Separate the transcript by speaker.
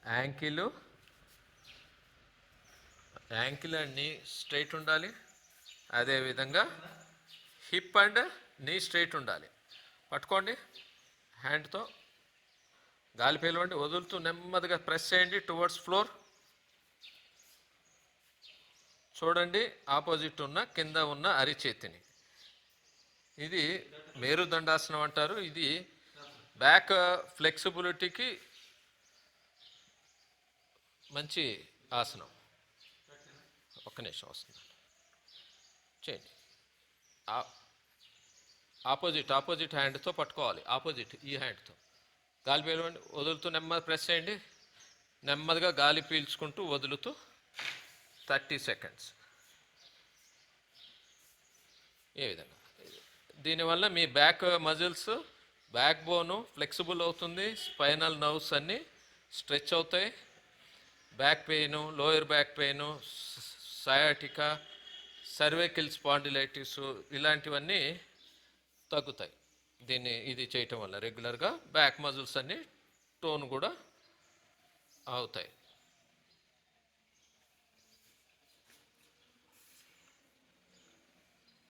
Speaker 1: Ankle అన్నీ straight ఉండాలి. అదేవిధంగా హిప్ అండ్ నీ స్ట్రైట్ ఉండాలి. పట్టుకోండి, హ్యాండ్తో గాలి పీలవండి, వదులుతూ నెమ్మదిగా ప్రెస్ చేయండి టువర్డ్స్ ఫ్లోర్. చూడండి ఆపోజిట్ ఉన్న కింద ఉన్న అరిచేతిని. ఇది మేరుదండాసనం అంటారు. ఇది బ్యాక్ ఫ్లెక్సిబిలిటీకి మంచి ఆసనం. ఒక్క నిమిషం వస్తుంది, చేయండి. ఆపోజిట్ హ్యాండ్తో పట్టుకోవాలి. ఆపోజిట్ ఈ హ్యాండ్తో గాలి పీలవండి, వదులుతూ నెమ్మది ప్రెస్ చేయండి. నెమ్మదిగా గాలి పీల్చుకుంటూ వదులుతూ 30 సెకండ్స్. ఏ విధంగా దీనివల్ల మీ బ్యాక్ మజిల్స్, బ్యాక్ బోను ఫ్లెక్సిబుల్ అవుతుంది. స్పైనల్ నర్వ్స్ అన్నీ స్ట్రెచ్ అవుతాయి. Back pain, lower back pain, sciatica, cervical spondylitis ఇలాంటివన్నీ తగ్గుతాయి. ఇది చేయటం వల్ల రెగ్యులర్గా బ్యాక్ మజిల్స్ అన్నీ టోన్ కూడా అవుతాయి.